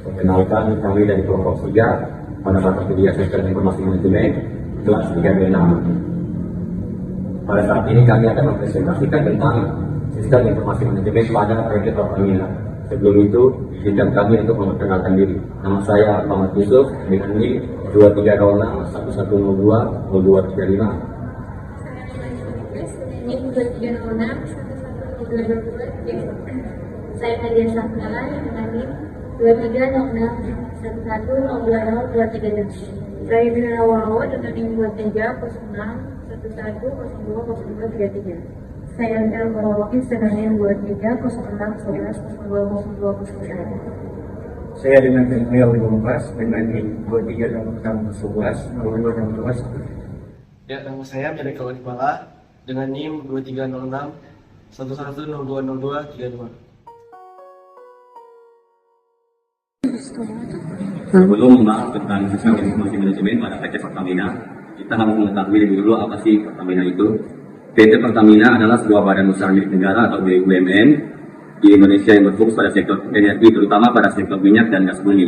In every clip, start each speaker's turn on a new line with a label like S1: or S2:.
S1: Perkenalkan, kami dari kelompok 3 pada mata kuliah Sistem Informasi Manajemen kelas 3B6. Pada saat ini kami akan mempresentasikan tentang Sistem Informasi Manajemen pada PT Pertamina. Sebelum itu, izinkan kami untuk memperkenalkan diri. Nama saya Muhammad Yusuf dengan NIM 230611020235.
S2: Saya Nadia Safra dengan NIM 230611020236. Saya Bina Wawo dengan NIM 230611020233. Saya Andrea Morowakis dengan NIM 230611020239.
S3: Saya dengan Daniel 15 dengan NIM 230611020216.
S4: Ya, nama saya Mereka Iqbala dengan NIM 230611020232.
S1: Sebelum membahas tentang Sistem Informasi Manajemen pada PT Pertamina, kita harus mengetahui lebih dulu apa sih Pertamina itu. PT Pertamina adalah sebuah badan usaha milik negara atau BUMN di Indonesia yang berfokus pada sektor energi, terutama pada sektor minyak dan gas bumi.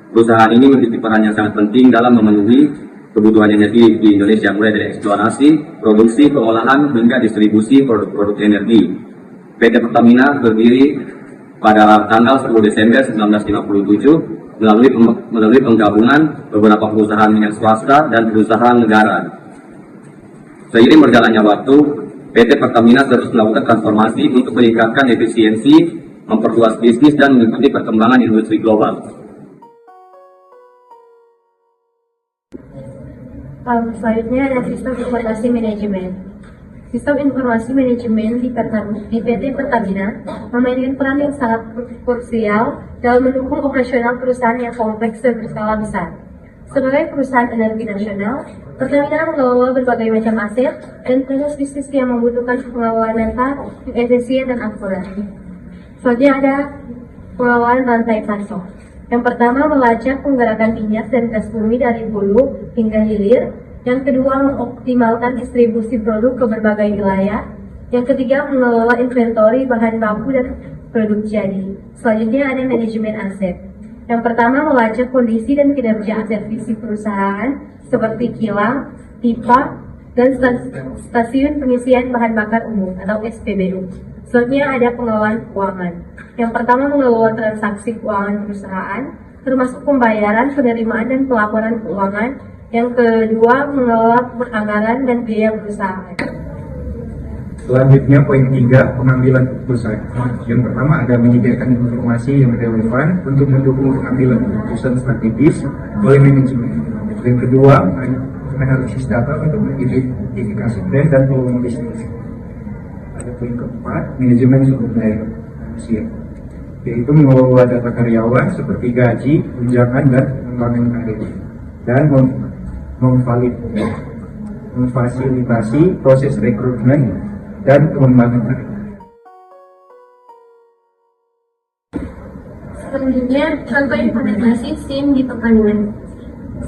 S1: Perusahaan ini memiliki peran yang sangat penting dalam memenuhi kebutuhan energi di Indonesia, mulai dari eksplorasi, produksi, pengolahan, hingga distribusi produk-produk energi. PT Pertamina berdiri pada tanggal 10 Desember 1957 melalui penggabungan beberapa perusahaan minyak swasta dan perusahaan negara. Seiring berjalannya waktu, PT Pertamina terus melakukan transformasi untuk meningkatkan efisiensi, memperluas bisnis, dan mengikuti perkembangan industri global.
S2: Selanjutnya ada Sistem Informasi Manajemen. Sistem Informasi Manajemen di PT Pertamina memainkan peran yang sangat krusial dalam mendukung operasional perusahaan yang kompleks dan berskala besar. Sebagai perusahaan energi nasional, Pertamina mengelola berbagai macam aset dan proses bisnis yang membutuhkan pengelolaan data yang efisien dan akurat. Selanjutnya ada pengelolaan rantai pasok. Yang pertama, melacak penggerakan minyak dan gas bumi dari hulu hingga hilir. Yang kedua, mengoptimalkan distribusi produk ke berbagai wilayah. Yang ketiga, mengelola inventory bahan baku dan produk jadi. Selanjutnya ada manajemen aset. Yang pertama, melacak kondisi dan kinerja aset fisik perusahaan seperti kilang, pipa, dan stasiun pengisian bahan bakar umum atau SPBU. Selanjutnya ada pengelolaan keuangan. Yang pertama, mengelola transaksi keuangan perusahaan, termasuk pembayaran, penerimaan, dan pelaporan keuangan. Yang kedua, mengelola anggaran dan biaya perusahaan.
S3: Selanjutnya poin 3, pengambilan keputusan. Yang pertama ada menyediakan informasi yang relevan untuk mendukung pengambilan keputusan strategis oleh manajemen. Yang kedua, analisis data untuk mengidentifikasi tren dan peluang bisnis. Ada poin keempat, manajemen sumber daya manusia, yaitu mengelola data karyawan seperti gaji, tunjangan, dan pengembangan karir, dan memfasilitasi proses rekrutmen dan pengembangan karir.
S2: Selanjutnya, contoh implementasi SIM di Pertamina.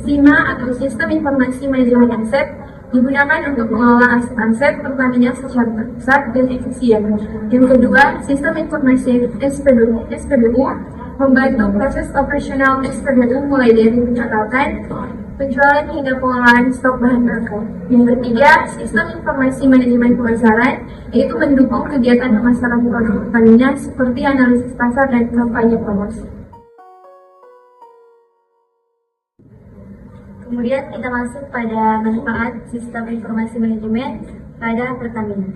S2: SIMA atau Sistem Informasi Manajemen Aset digunakan untuk mengelola aset Pertamina secara terpusat dan efisien. Yang kedua, Sistem Informasi SPBU membantu proses operasional SPBU mulai dari pencatatan, penjualan hingga pengolahan stok bahan baku. Yang ketiga, Sistem Informasi Manajemen Pemasaran, yaitu mendukung kegiatan pemasaran produk Pertamina seperti analisis pasar dan kampanye promosi. Kemudian kita masuk pada manfaat Sistem Informasi Manajemen pada Pertamina.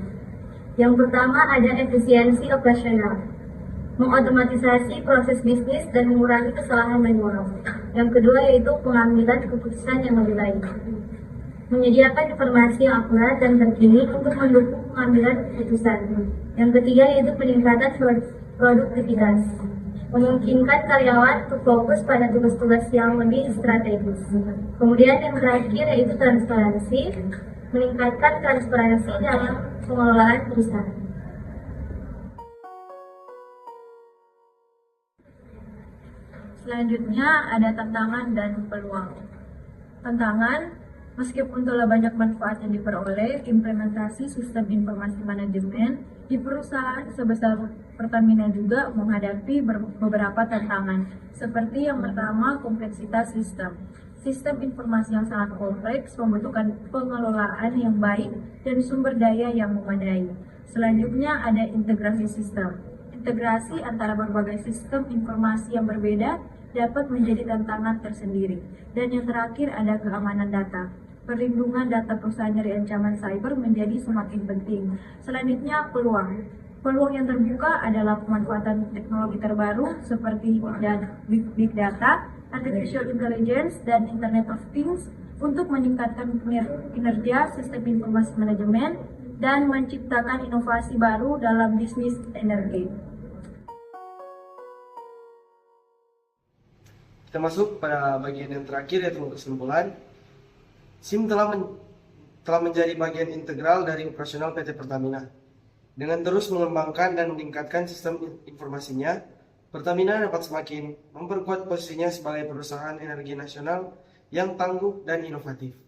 S2: Yang pertama ada efisiensi operasional, mengotomatisasi proses bisnis dan mengurangi kesalahan manual. Yang kedua yaitu pengambilan keputusan yang lebih baik, menyediakan informasi yang akurat dan terkini untuk mendukung pengambilan keputusan. Yang ketiga yaitu peningkatan produktivitas, memungkinkan karyawan untuk fokus pada tugas-tugas yang lebih strategis. Kemudian yang terakhir yaitu transparansi, meningkatkan transparansi dalam pengelolaan perusahaan. Selanjutnya ada tantangan dan peluang. Tantangan Meskipun telah banyak manfaat yang diperoleh, implementasi sistem informasi manajemen di perusahaan sebesar Pertamina juga menghadapi beberapa tantangan, seperti yang pertama, kompleksitas sistem. Sistem informasi yang sangat kompleks membutuhkan pengelolaan yang baik dan sumber daya yang memadai. Selanjutnya ada integrasi sistem. Integrasi antara berbagai sistem informasi yang berbeda dapat menjadi tantangan tersendiri. Dan yang terakhir ada keamanan data. Perlindungan data perusahaan dari ancaman cyber menjadi semakin penting. Selanjutnya, peluang. Peluang yang terbuka adalah pemanfaatan teknologi terbaru seperti big data, artificial intelligence, dan Internet of Things untuk meningkatkan kinerja sistem informasi manajemen dan menciptakan inovasi baru dalam bisnis energi.
S4: Kita masuk pada bagian yang terakhir, yaitu kesimpulan. SIM telah menjadi bagian integral dari operasional PT Pertamina. Dengan terus mengembangkan dan meningkatkan sistem informasinya, Pertamina dapat semakin memperkuat posisinya sebagai perusahaan energi nasional yang tangguh dan inovatif.